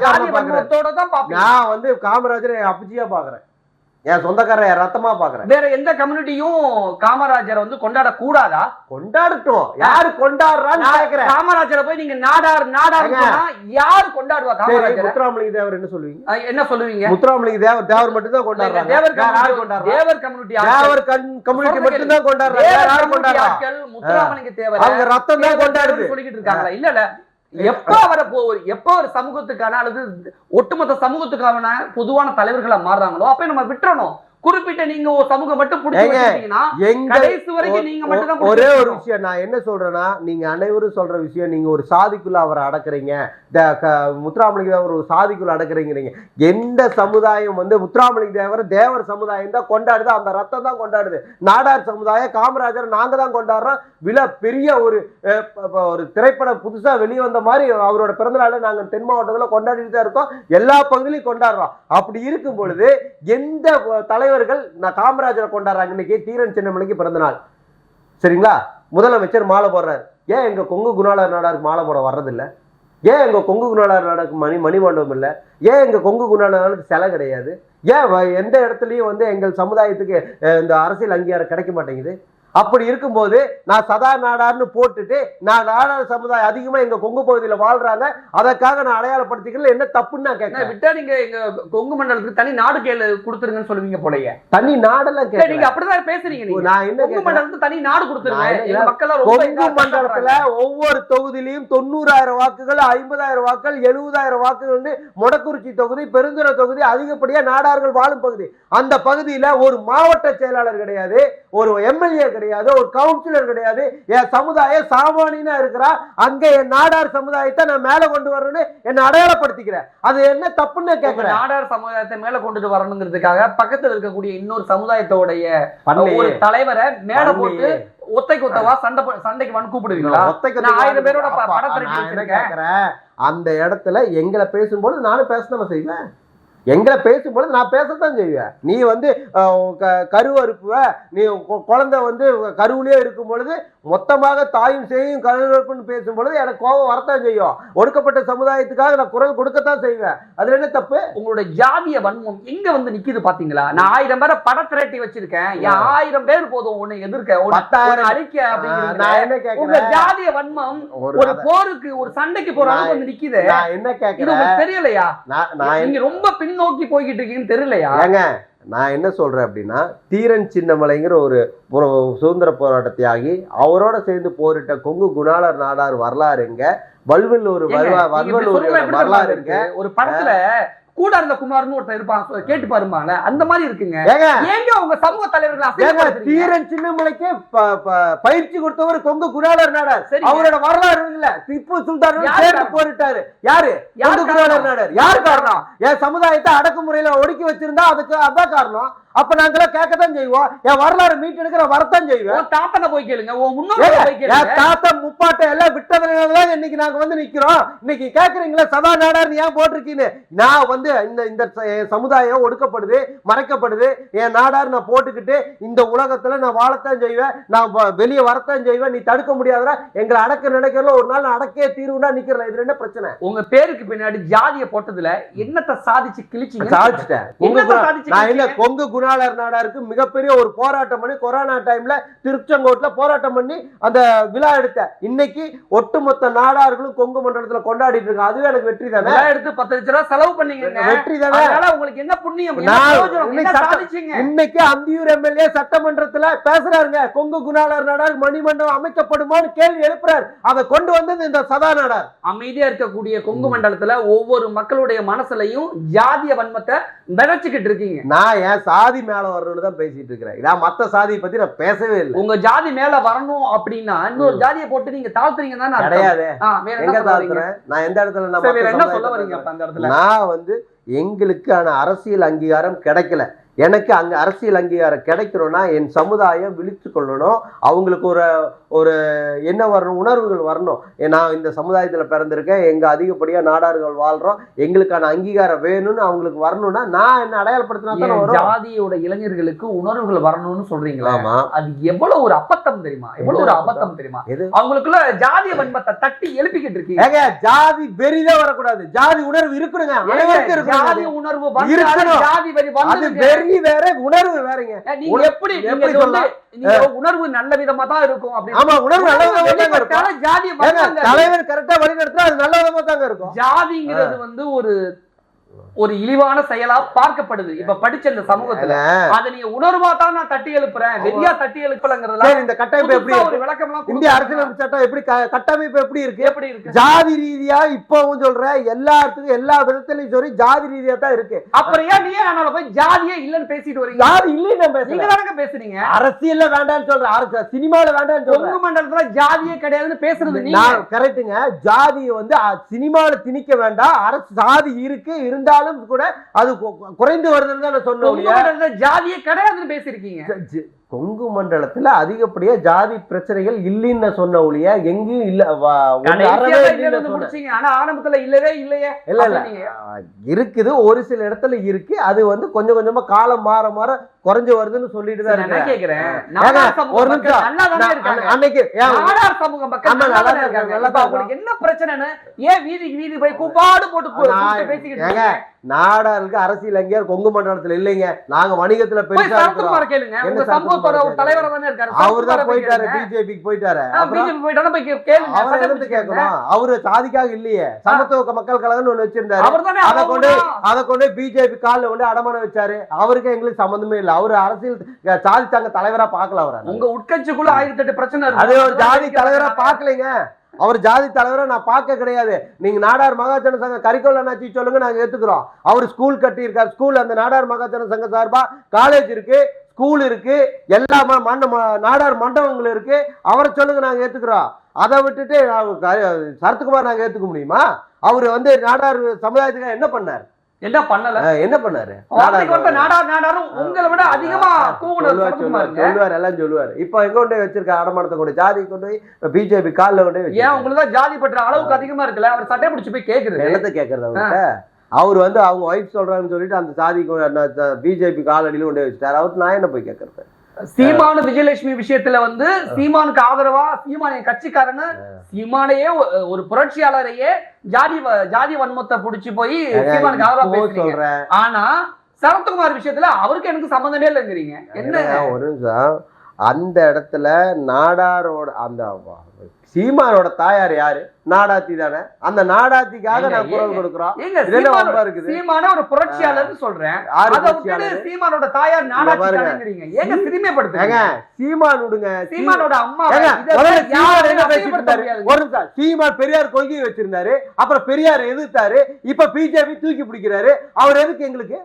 ஜாதி வன்மத்தோட தான் பாப்பீங்க. நான் வந்து காமராஜரை அப்பச்சியா பாக்குறேன், என் சொந்தக்காரர் ரத்தமா பாக்குறேன். வேற எந்த கம்யூனிட்டியும் காமராஜரை வந்து கொண்டாட கூடாதா? கொண்டாடட்டும். யாரு கொண்டாடுறான்னு கேக்குறேன். காமராஜரை போய் நீங்க நாடார் யாரு கொண்டாடுவா? காமராஜர். முத்துராமலிங்க தேவர் என்ன சொல்லுவீங்க? என்ன சொல்லுவீங்க? முத்துராமலிங்க தேவர் மட்டும் தான் கொண்டாடுறாங்க. தேவர் கம்யூனிட்டி மட்டும் தான் கொண்டாடுறாங்க. முத்துராமலிங்க தேவர் அவங்க ரத்தம் தான் கொண்டாடுது சொல்லிக்கிட்டு இருக்காங்களா? இல்ல இல்ல, எப்ப ஒரு சமூகத்துக்கான அல்லது ஒட்டுமொத்த சமூகத்துக்கான பொதுவான தலைவர்களா மாறுறாங்களோ அப்ப நம்ம விட்டுறணும். குறிப்பிட்ட நீங்க ஒரு சமூகம் மட்டும் பிடிச்சிட்டீங்கன்னா கடைசி வரைக்கும் நீங்க மட்டும் தான். ஒரே ஒரு விஷயம் நான் என்ன சொல்றேன்னா, நீங்க அனைவரும் சொல்ற விஷயம், நீங்க ஒரு சாதிக்குள்ள அவரை அடக்குறீங்க, முத்துராமலிங்க தேவர் ஒரு சாதிக்குள்ள அடக்குறீங்க. எந்த சமுதாயம் வந்து முத்துராமலிங்க தேவர் தேவர் சமுதாயம் தான் கொண்டாடுது, அந்த ரத்தம் தான் கொண்டாடுது. நாடார் சமுதாயம் காமராஜர் நாங்க தான் கொண்டாடுறோம். பெரிய ஒரு திரைப்படம் புதுசா வெளியே வந்த மாதிரி அவரோட பிறந்த நாளை நாங்க தென் மாவட்டத்துல கொண்டாடிட்டு தான் இருக்கோம். எல்லா பகுதியிலையும் கொண்டாடுறோம். அப்படி இருக்கும் பொழுது எந்த தலைவர்கள் நான் காமராஜரை கொண்டாடுறாங்க? இன்னைக்கு தீரன் சின்னமலைக்கு பிறந்த நாள், சரிங்களா? முதலமைச்சர் மாலை போடுறாரு. ஏன் எங்க கொங்கு குணாளர் நாடாருக்கு மாலை போட வர்றதில்லை? ஏன் எங்க கொங்கு குணாளர் நாடாருக்கு மணிமண்டபம் இல்லை? ஏன் எங்க கொங்கு குணாளருக்கு சிலை கிடையாது? ஏன் எந்த இடத்துலயும் வந்து எங்கள் சமுதாயத்துக்கு இந்த அரசியல் அங்கீகாரம் கிடைக்க மாட்டேங்குது? அப்படி இருக்கும்போது நான் சதா நாடார்னு போட்டுட்டு நான் நாடார் சமுதாயம் அதிகமா எங்க கொங்கு பகுதியில வாழ்றாங்க, அதற்காக நான் அடையாளப்படுத்திக்கல, என்ன தப்புன்னு நான் கேட்கிறேன். விட்டா நீங்க எங்க கொங்கு மண்டலத்துக்கு தனி நாடு கொடுத்துருங்கன்னு சொல்லுவீங்க போலயே. தனி நாடெல்லாம் நீங்க அப்படிதான் பேசுறீங்க. நான் என்ன கொங்கு மண்டலத்துக்கு தனி நாடு கொடுத்துருங்க. கொங்கு மண்டலத்துல ஒவ்வொரு தொகுதியிலையும் 90,000 வாக்குகள், 50,000 வாக்குகள், 70,000 வாக்குகள் மொடக்குறிச்சி தொகுதி, பெருந்துறை தொகுதி அதிகப்படியா நாடார்கள் வாழும் பகுதி. அந்த பகுதியில ஒரு மாவட்ட செயலாளர் கிடையாது, ஒரு எம்எல்ஏ கிடையாது, ஒரு கவுன்சிலர் கிடையாது. என் சமுதாயம் சாமானியனா இருக்கிறா, அங்க என் நாடார் சமுதாயத்தை நான் மேல கொண்டு வரணும்னு என்ன அடையாளப்படுத்திக்கிறேன். அது என்ன தப்புன்னு கேட்கிறேன். நாடார் சமுதாயத்தை மேல கொண்டுட்டு வரணுங்கிறதுக்காக பக்கத்துல இருக்கக்கூடிய இன்னொரு சமுதாயத்தோடைய ஒரு தலைவரை மேல போட்டு ஒத்தைக்கு ஒத்தவா சண்டைக்கு வந்து கூப்பிடுவீங்களா? 1000 பேரோட படத்தை அந்த இடத்துல எங்களை பேசும்போது நானும் பேசணும் செய்வேன். எங்களை பேசும்பொழுது நான் பேசத்தான் செய்வேன். நீ வந்து கருவறுப்புவ, நீ குழந்தை வந்து கருவிலே இருக்கும் பொழுது மொத்தமாக தாயும் செய்யும் கருவறுப்புன்னு பேசும் பொழுது எனக்கு கோபம் வரத்தான் செய்யும். ஒடுக்கப்பட்ட சமுதாயத்துக்காக நான் குரல் கொடுக்கத்தான் செய்வேன். அதுல என்ன தப்பு? உங்களோட ஜாதிய வன்மம் எங்க வந்து நிக்குது பாத்தீங்களா? நான் 1000 பேரை படத்திரட்டி வச்சிருக்கேன், 1000 பேர் போதும் ஒண்ணு எதிர்க்க 10,000 அறிக்கை அப்படிங்கிறது. நான் என்ன கேட்கிறேன், ஜாதிய வன்மம் ஒரு போருக்கு ஒரு சண்டைக்கு போற அளவுக்கு வந்து நிக்குது. நான் என்ன கேட்கிறேன் தெரியலையா? நீங்க ரொம்ப நோக்கி போய்கிட்டு இருக்கீங்கன்னு தெரியலையா? ஏங்க நான் என்ன சொல்றேன் அப்படின்னா, தீரன் சின்னமலைங்கிற ஒரு சுதந்திர போராட்ட தியாகி, அவரோட சேர்ந்து போரிட்ட கொங்கு குணாளர் நாடார் வரலாறுங்க, வல்வல்லூர் வரலாறுங்க. ஒரு படத்துல கூட இருந்த குமார்னு ஒருத்தர் இருப்பான், கேட்டு பாருமால, அந்த மாதிரி இருக்குங்க. ஏங்க உங்க சமூக தலைவர்கள் தீரன் சின்னமலைக்கு பயிற்சி கொடுத்தவர் கொங்கு குணாளர் நாடார். அவரோட வரலாறு இல்ல, திப்பு சுல்தான் சேர்த்து போரிட்டாரு. யாரு? கொங்கு குணாளர் நாடார். யார் காரணம்? என் சமுதாயத்தை அடக்குமுறையில ஒடுக்கி வச்சிருந்தா அதுக்கு அதான் காரணம். அப்ப நாங்களாம் கேட்கத்தான் செய்வோம். என் வரலாறு மீட்டெடுக்கிற வரத்தான் செய்வோம். தாத்தனை போய் கேளுங்க, தாத்தா முப்பாட்டை எல்லாம் விட்டதுனாலதான் இன்னைக்கு நாங்க வந்து நிக்கிறோம். இன்னைக்கு கேக்குறீங்களா சதா நாடார் ஏன் போட்டிருக்கீங்க? நான் வந்து இந்த சமுதாயம் ஒடுக்கப்படுது, மறைக்கப்படுது, என் நாடார் நான் போட்டுக்கிட்டு இந்த உலகத்துல நான் வாழத்தான் செய்வேன், நான் வெளியே வரத்தான் செய்வேன். நீ தடுக்க முடியாதா? எங்களை அடக்க நினைக்கிறல ஒரு நாள் அடக்கே தீர்வுனா நிக்கிறேன். இது என்ன பிரச்சனை? உங்க பேருக்கு பின்னாடி ஜாதிய போட்டதுல என்னத்தை சாதிச்சு கிழிச்சிங்க? சாதிச்சிட்டேன். நான் என்ன கொங்கு குணாளர் நாடாருக்கு மிகப்பெரிய ஒரு போராட்டம் பண்ணி கொரோனா டைம்ல திருச்செங்கோட்டுல போராட்டம் பண்ணி அந்த விழா எடுத்த. இன்னைக்கு ஒட்டுமொத்த நாடார்களும் கொங்கு மண்டலத்துல கொண்டாடிட்டு இருக்காங்க. அதுவே எனக்கு வெற்றி தானே. எடுத்து 10 லட்சம் ரூபாய் செலவு பண்ணீங்க, வெற்றி தானே. உங்களுக்கு என்ன புண்ணியம்? இன்னைக்கு அந்தியூர் எம்எல்ஏ சட்டமன்றத்துல பேசுறாருங்க, கொங்கு குணாளர் நாடார் மணிமண்டபம் அமைக்கப்படுமான்னு கேள்வி எழுப்புறாரு. அதை கொண்டு வந்தது இந்த சதா நாடார். அமைதியா இருக்கக்கூடிய கொங்கு மண்டலத்துல ஒவ்வொரு மக்களுடைய மனசுலையும் ஜாதிய வன்மத்தை விதைச்சுக்கிட்டு இருக்கீங்க. நான் என் சாதி மேல வரணும்னு தான் பேசிட்டு இருக்கிறேன். நான் மத்த சாதியை பத்தி நான் பேசவே இல்லை. உங்க ஜாதி மேல வரணும் அப்படின்னா இன்னொரு ஜாதியை போட்டு நீங்க தாழ்த்துறீங்க தானே? கிடையாது. எங்க தாழ்த்துறேன்? நான் எந்த இடத்துல என்ன சொல்ல வரீங்க அந்த இடத்துல? நான் வந்து எங்களுக்கான அரசியல் அங்கீகாரம் கிடைக்கல. எனக்கு அங்க அரசியல் அங்கீகாரம் கிடைக்கணும்னா என் சமுதாயம் விழித்து கொள்ளணும். அவங்களுக்கு ஒரு என்ன வரணும், உணர்வுகள் வரணும். நான் இந்த சமுதாயத்துல பிறந்திருக்கேன், எங்க அதிகப்படியா நாடார்கள் வாழ்றோம், எங்களுக்கான அங்கீகாரம் வேணும்னு அவங்களுக்கு வரணும்னா நான் என்ன அடையாளப்படுத்தினா தானே வரும். ஜாதியோட இளைஞர்களுக்கு உணர்வுகள் வரணும்னு சொல்றீங்களா? அது எவ்வளவு ஒரு அபத்தம் தெரியுமா? எவ்வளவு ஒரு அபத்தம் தெரியுமா? அவங்களுக்குள்ள ஜாதிய வன்மத்தை தட்டி எழுப்பிக்கிட்டு இருக்கீங்க. ஜாதி வெறிதான் வரக்கூடாது, ஜாதி உணர்வு இருக்கணுங்க. ஜாதி உணர்வு ஜாதி வெறி வந்து வேற, உணர்வு வேறங்க. நீங்க எப்படி உணர்வு நல்ல விதமா தான் இருக்கும். ஆமா, உணர்வு நல்ல விதமா தான் இருக்கும். ஜாதி தலைவர் கரெக்டா வழி நடத்தினா அது நல்ல விதமா தாங்க இருக்கும். ஜாதிங்கிறது வந்து ஒரு இழிவான செயலா பார்க்கப்படுது இப்ப படிச்ச இந்த சமூகத்துல. அதை நீங்க உணர்வா தான் நான் தட்டி எழுப்புறேன், வெறியா தட்டி எழுப்பலங்கிறதுல இந்த கட்டமைப்பு எப்படி ஒரு விளக்கம் எல்லாம் இந்திய அரசியலமைப்பு சட்டம் எப்படி கட்டமைப்பு எப்படி இருக்கு? ஜாதி ரீதியா இப்பவும் சொல்ற எல்லாத்துக்கும் எல்லா விதத்திலையும் சொல்லி ஜாதி ரீதியா தான் இருக்கு. அப்புறம் ஏன் நீ ஆனால போய் ஜாதியே இல்லன்னு பேசிட்டு வரீங்க? ஜாதி இல்லன்னு நீங்க தானங்க பேசுறீங்க. அரசியல்ல வேண்டாம்னு சொல்ற, சினிமால வேண்டாம்னு சொல்ற, கொங்கு மண்டலத்துல ஜாதியே கிடையாதுன்னு பேசுறது நீங்க. கரெக்ட்டுங்க. ஜாதியை வந்து சினிமால திணிக்க வேண்டாம். அரசு ஜாதி இருக்கு, இருந்தாலும் கூட அது குறைந்து வருதுன்னு தான் நான் சொன்னேன். ஜாதியே கிடையாதுன்னு பேசிருக்கீங்க. கொங்கு மண்டலத்துல அதிகப்படியா ஜாதி பிரச்சனைகள் இல்லைன்னு சொன்ன ஒழிய எங்கேயும் இல்ல. ஆனா ஆரம்பத்துல இல்லவே இல்லையே. இல்ல இருக்குது, ஒரு சில இடத்துல இருக்கு. அது வந்து கொஞ்சம் கொஞ்சமா காலம் மாற மாற குறைஞ்சு வருதுன்னு சொல்லிட்டு தான் இருக்கேன். என்ன பிரச்சனை? ஏன் வீதிக்கு வீதி போய் கூப்பாடு போட்டு பேசிக்கிட்டு நாடாருக்கு அரசியல் அங்கீகாரம் கொங்கு மண்டலத்துல இல்லைங்க. நாங்க வணிகத்துல பெருசா அவர்தான் போயிட்டாரு, பிஜேபிக்கு போயிட்டாரு. அவரு சாதிக்காக இல்லையே, சமத்துவ மக்கள் கழகம் ஒண்ணு வச்சிருந்தாரு. அதை கொண்டு பிஜேபி காலில் கொண்டு அடமானம் வச்சாரு. அவருக்கு எங்களுக்கு சம்பந்தமே இல்லை. அவரு அரசியல் சாதி சங்க தலைவரா பாக்கல. அவரை உங்க உட்கட்சிக்குள்ள 1008 பிரச்சனை அது ஒரு ஜாதி தலைவரா பாக்கலைங்க. அவர் ஜாதி தலைவரை நான் பார்க்க கிடையாது. நீங்க நாடார் மகாஜன சங்க கரிக்கோல் என்னாச்சு சொல்லுங்க, நாங்க ஏத்துக்கிறோம். அவர் ஸ்கூல் கட்டி இருக்காரு. ஸ்கூல் அந்த நாடார் மகாஜன சங்க சார்பா காலேஜ் இருக்கு, ஸ்கூல் இருக்கு, எல்லா நாடார் மண்டபங்கள் இருக்கு. அவரை சொல்லுங்க, நாங்க ஏத்துக்கிறோம். அதை விட்டுட்டு சரத்குமார் நாங்க ஏத்துக்க முடியுமா? அவரு வந்து நாடார் சமுதாயத்துக்கு என்ன பண்ணாரு? என்ன பண்ணல? என்ன பண்ணாரு? உங்களை விட அதிகமா சொல்லுவாரு, எல்லாம் சொல்லுவாரு. இப்ப எங்க கொண்டு வச்சிருக்க அடமானத்தை கொண்டு ஜாதி கொண்டு போய் பிஜேபி காலில் கொண்டு போய். ஏன் உங்களுக்கு தான் ஜாதி பற்ற அளவுக்கு அதிகமா இருக்குல்ல? அவர் சட்டை பிடிச்சு போய் கேக்குறது என்னத்தை கேக்குறது அவர்கிட்ட? அவர் வந்து அவங்க ஒய்ஃப் சொல்றாங்கன்னு சொல்லிட்டு அந்த ஜாதி பிஜேபி காலடியில கொண்டு வச்சுட்டாரு. அவருக்கு நான் என்ன போய் கேட்கறது? சீமானு விஜயலட்சுமி விஷயத்துல வந்து சீமானுக்கு ஆதரவா சீமான் கட்சிக்காரன்னு சீமானையே ஒரு புரட்சியாளரையே ஜாதி வன்மத்தை புடிச்சு போய் சீமானுக்கு ஆதரவா பேசுறீங்க. ஆனா சரத்குமார் விஷயத்துல அவருக்கு எனக்கு சம்பந்தமே இல்லைங்கிறீங்க. என்ன ஒரு நிமிஷம், அந்த இடத்துல நாடாரோட அந்த சீமானோட தாயார் யாரு? நாடாத்தி தானே. அந்த நாடாத்திக்காக நான் குரல் கொடுக்கிறோம். சீமான ஒரு புரட்சியாளர் சொல்றேன். சீமானோட தாயார் நாடாத்தி. ஏங்க சிறுமைப்படுத்துங்க. சீமான் விடுங்க. சீமானோட அம்மா சீமான் பெரியார் கொள்கையை வச்சிருந்தாரு. அப்புறம் பெரியார் எதிர்த்தாரு. இப்ப பிஜேபி தூக்கி பிடிக்கிறாரு. அவர் எதுக்கு எங்களுக்கு?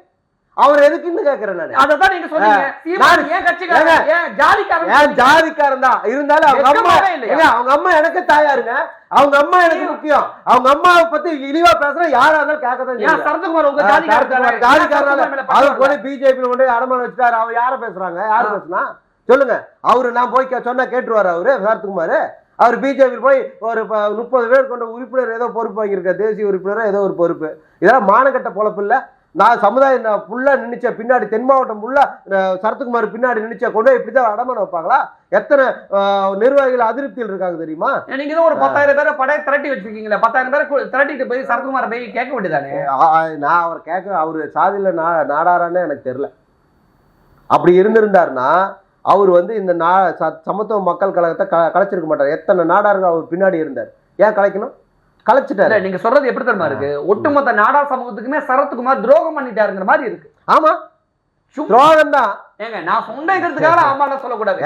அவர் எதுக்குன்னு கேக்குறேன் நான். அததான் நீங்க சொன்னீங்க. சீமான் ஏன் கட்சிக்காரன்? ஏன் ஜாதிக்காரன்? ஏன் ஜாதிக்காரன் தான். இருந்தாலும் அவங்க அம்மா எனக்கு தாயாருங்க. அவங்க அம்மா எனக்கு முக்கியம். அவங்க அம்மாவை பத்தி இழிவா பேசுற யாரா இருந்தாலும் கேட்கதான். சரத்குமார் உங்க ஜாதிக்காரன் அவர் கூட பிஜேபி கொண்டு அடமானம் வச்சுட்டாரு. அவர் யார பேசுறாங்க? யாரு பேசுனா சொல்லுங்க. அவரு நான் போய் சொன்னா கேட்டுருவாரு. அவரு சரத்குமார் அவர் பிஜேபி போய் ஒரு 30 பேர் கொண்ட உறுப்பினர் ஏதோ பொறுப்பு வாங்கியிருக்க. தேசிய உறுப்பினரோ ஏதோ ஒரு பொறுப்பு. இதெல்லாம் மானக்கட்ட பொழப்பு இல்ல. நான் சமுதாயம் ஃபுல்லா நினைச்ச பின்னாடி தென் மாவட்டம் ஃபுல்லா சரத்குமார் பின்னாடி நினைச்ச கொண்டு இப்படிதான் அடமானம் வைப்பாங்களா? எத்தனை நிர்வாகிகள் அதிருப்தியில் இருக்காங்க தெரியுமா? நீங்க ஒரு 10,000 பேரை படைய திரட்டி வச்சிருக்கீங்களா? 10,000 பேரை திரட்டிட்டு போய் சரத்குமார் போய் கேட்க வேண்டியதானே? நான் அவர் கேட்க அவரு சாதியில நாடாரான்னு எனக்கு தெரியல. அப்படி இருந்திருந்தாருன்னா அவர் இந்த சமத்துவ மக்கள் கழகத்தை கலைச்சிருக்க மாட்டார். எத்தனை நாடார்கள் அவர் பின்னாடி இருந்தார். ஏன் கலைக்கணும்? கலைச்சிட்டாரு. நீங்க சொல்றது எப்படி தெரியுமா இருக்கு? ஒட்டுமொத்த நாடார் சமூகத்துக்குமே சரத்குமார் துரோகம் பண்ணிட்டாருங்கிற மாதிரி இருக்கு. ஆமா, துரோகம் தான். ஏங்க நான் சொன்னதுக்காக ஆமான்னு சொல்லக்கூடாது.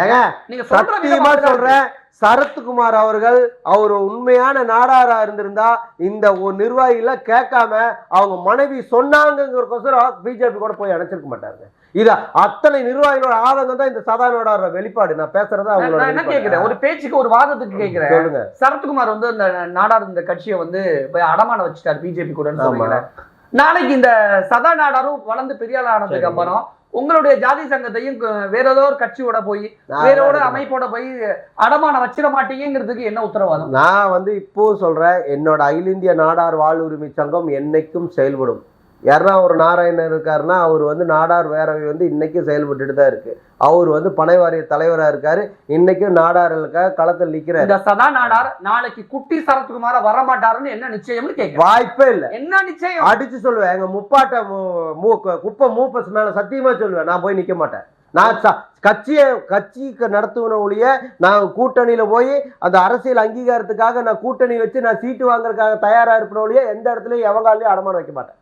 நீங்க சத்தியமா சொல்றேன். சரத்குமார் அவர்கள் அவர் உண்மையான நாடாரா இருந்திருந்தா இந்த நிர்வாகிகள கேட்காம அவங்க மனைவி சொன்னாங்கிறதுக்கோசரம் பிஜேபி கூட போய் அணைச்சிருக்க மாட்டாங்க. இது அத்தனை நிர்வாகிகளோட ஆதங்கம் தான் இந்த சதானோட வெளிப்பாடு. நான் பேசுறதா அவங்களோட என்ன கேட்கிறேன், ஒரு பேச்சுக்கு ஒரு வாதத்துக்கு கேட்கிறேன். சொல்லுங்க. சரத்குமார் இந்த நாடார் இந்த கட்சியை போய் அடமான வச்சுட்டாரு பிஜேபி கூட. நாளைக்கு இந்த சதா நாடாரும் வளர்ந்து பெரிய ஆனதுக்கு அப்புறம் உங்களுடைய ஜாதி சங்கத்தையும் வேற ஏதோ ஒரு கட்சியோட போய் வேற ஒரு அமைப்போட போய் அடமான வச்சிட மாட்டீங்கிறதுக்கு என்ன உத்தரவாதம்? நான் இப்போ சொல்றேன், என்னோட அகில இந்திய நாடார் வாழ்வுரிமை சங்கம் என்னைக்கும் செயல்படும். யாருன்னா ஒரு நாராயணன் இருக்காருன்னா அவர் நாடார் வேறவை இன்னைக்கும் செயல்பட்டு தான் இருக்கு. அவர் பனை வாரிய தலைவரா இருக்காரு. இன்னைக்கும் நாடார்களுக்காக களத்தில் நிக்கிறார். இந்த சதா நாடார் நாளைக்கு குட்டி சரத்குமார வர மாட்டாருன்னு என்ன நிச்சயம்னு கேட்க வாய்ப்பே இல்ல. என்ன நிச்சயம்? அடிச்சு சொல்லுவேன். எங்க முப்பாட்ட குப்பை மூப்பஸ் மேல சத்தியமா சொல்லுவேன். நான் போய் நிக்க மாட்டேன். நான் கட்சிக்கு நடத்துவன ஒழிய நான் கூட்டணியில போய் அந்த அரசியல் அங்கீகாரத்துக்காக நான் கூட்டணி வச்சு நான் சீட்டு வாங்குறதுக்காக தயாரா இருப்பன ஒழிய எந்த இடத்துலயும் எவங்காலையும் அடமானம் வைக்க மாட்டேன்.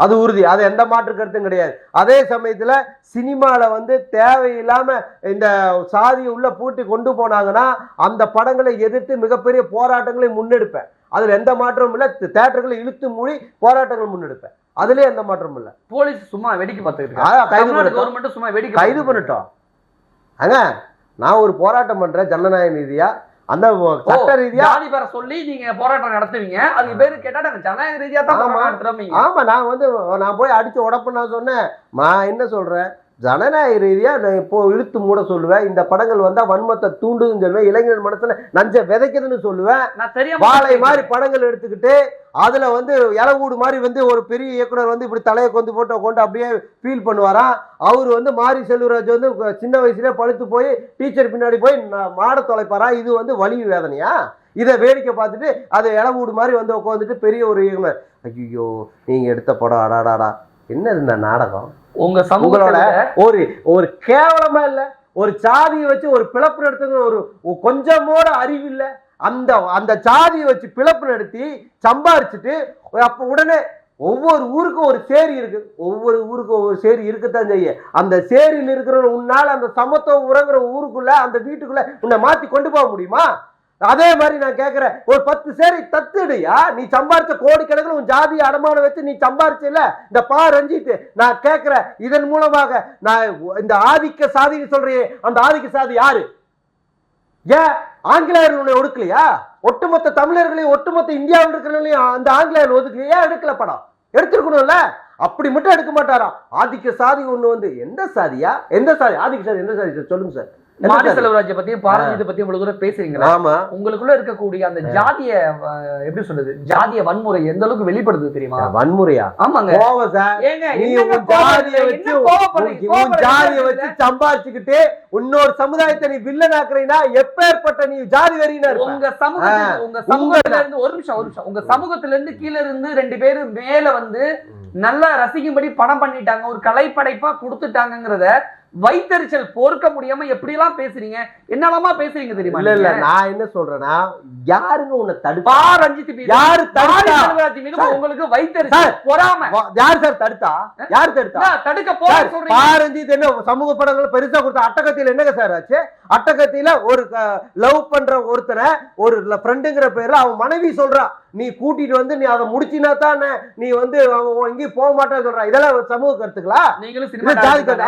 அது உறுதி. அது எந்த மாற்று கருத்தும் கிடையாது. அதே சமயத்துல சினிமால தேவையில்லாம இந்த சாதியை உள்ள பூட்டி கொண்டு போனாங்கன்னா அந்த படங்களை எதிர்த்து மிகப்பெரிய போராட்டங்களை முன்னெடுப்பேன். அதுல எந்த மாற்றமும் இல்ல. தேட்டர்களை இழுத்து மூடி போராட்டங்கள் முன்னெடுப்பேன். அதுலயே எந்த மாற்றமும் இல்ல. போலீஸ் சும்மா வேடிக்கை பார்த்துக்கிட்டு கைது பண்ணிட்டோம். அங்க நான் ஒரு போராட்டம் பண்றேன் ஜனநாயக ரீதியா, அந்த சட்ட ரீதியா ஜாதி பேரை சொல்லி நீங்க போராட்டம் நடத்துவீங்க. அதுக்கு பேரு கேட்டா ஜனநாயக ரீதியா தான் நடத்துறீங்க. ஆமா, நான் போய் அடிச்சு உடப்பு நான் சொன்னேன். நான் என்ன சொல்றேன், ஜனநாயக ரீதியா நான் இப்போ இழுத்து மூட சொல்லுவேன். இந்த படங்கள் வந்தா வன்மத்தை தூண்டுதுன்னு சொல்லுவேன். இளைஞர் மனசுல நஞ்ச விதைக்குதுன்னு சொல்லுவேன். வாழை மாதிரி படங்கள் எடுத்துக்கிட்டு அதுல இலவூடு மாதிரி ஒரு பெரிய இயக்குனர் இப்படி தலையை கொண்டு அப்படியே ஃபீல் பண்ணுவாராம். அவரு மாரி செல்வராஜ் சின்ன வயசுல பழுத்து போய் டீச்சர் பின்னாடி போய் மாட தொலைப்பாரா. இது வலி வேதனையா? இதை வேடிக்கை பார்த்துட்டு அது இலவூடு மாதிரி உட்காந்துட்டு பெரிய ஒரு இயக்குனர், ஐயோ நீங்க எடுத்த படம் அடாடாடா என்ன இந்த நாடகம் உங்க சமூகத்தோட ஒரு கேவலமா இல்ல. ஒரு சாதியை வச்சு ஒரு பிளப்பு நடத்துங்க ஒரு கொஞ்சமோட அறிவு இல்ல. அந்த சாதியை வச்சு பிளப்பு நடத்தி சம்பாரிச்சுட்டு அப்ப உடனே ஒவ்வொரு ஊருக்கும் ஒரு சேரி இருக்கு. ஒவ்வொரு ஊருக்கும் ஒவ்வொரு சேரி இருக்கத்தான் செய்ய. அந்த சேரியில் இருக்கிற உன்னால அந்த சமத்துவ உறங்குற ஊருக்குள்ள அந்த வீட்டுக்குள்ள உன்னை மாத்தி கொண்டு போக முடியுமா? அதே மாதிரி நான் கேட்கிறேன், ஒரு 10 சேரி தத்துடுயா. நீ சம்பாரிச்ச கோடிக்கணக்கில் உன் ஜாதி அடமானம் வச்சு நீ சம்பாரிச்ச இல்ல. இந்த ரஞ்சித், நான் கேட்கிறேன், இதன் மூலமாக நான் இந்த ஆதிக்க சாதின்னு சொல்றேன். அந்த ஆதிக்க சாதி யாரு? ஏன் ஆங்கிலேயர்கள் உன்னை ஒடுக்கலையா? ஒட்டுமொத்த தமிழர்களையும் ஒட்டுமொத்த இந்தியாவில் இருக்கிறவங்களையும் அந்த ஆங்கிலேயர்கள் ஒதுக்கலையா? எடுக்கல படம் எடுத்திருக்கணும்ல. அப்படி மட்டும் எடுக்க மாட்டாராம். ஆதிக்க சாதி ஒண்ணு எந்த சாதியா? எந்த சாதி? ஆதிக்க சாதி எந்த சாதி சொல்லுங்க சார். மாரி செல்வராஜ் பத்தியும் பாரதியத்தை பத்தியும் இவ்வளவு தூரம் பேசுறீங்களா? உங்களுக்குள்ள இருக்கக்கூடிய அந்த ஜாதிய எப்படி சொல்றது, ஜாதிய வன்முறை எந்த அளவுக்கு வெளிப்படுது தெரியுமா? வன்முறையா? ஆமாங்க. ஜாதியை வச்சு சம்பாதிச்சுக்கிட்டு இன்னொரு சமுதாயத்தை நீ வில்லனாக்குறீங்கன்னா எப்பேற்பட்ட நீ ஜாதி வெறியினா? உங்க சமூகத்துல இருந்து ஒரு நிமிஷம் உங்க சமூகத்துல இருந்து கீழ இருந்து 2 பேரு மேல நல்லா ரசிக்கும்படி படம் பண்ணிட்டாங்க, ஒரு கலைப்படைப்பா கொடுத்துட்டாங்கிறத வைத்தறிச்சல் பொறுக்க முடியாம எப்படி எல்லாம் பேசுறீங்க, என்னெல்லாமா பேசுறீங்க தெரியுமா? இல்ல நான் என்ன சொல்றேன்னா, யாருங்க உன்னை தடுப்பா? ரஞ்சித் யாரு தடுத்தா? மீது உங்களுக்கு வைத்தறிச்சல் பொறாம யார் சார் தடுத்தா? யார் தடுத்தா? தடுக்க போற சொல்றீங்க. ரஞ்சித் என்ன சமூக படங்கள் பெருசா கொடுத்த அட்டகத்தில என்னங்க சார் ஆச்சு? அட்டகத்தில ஒரு லவ் பண்ற ஒருத்தனை ஒரு ஃப்ரெண்டுங்கிற பேர்ல அவன் மனைவி சொல்றான், நீ கூட்டிட்டு வந்து நீ அதை முடிச்சினா தானே நீ வந்து எங்கேயும் போக மாட்டேன்னு சொல்றான். இதெல்லாம் சமூக கருத்துக்களா? நீங்களும் சினிமா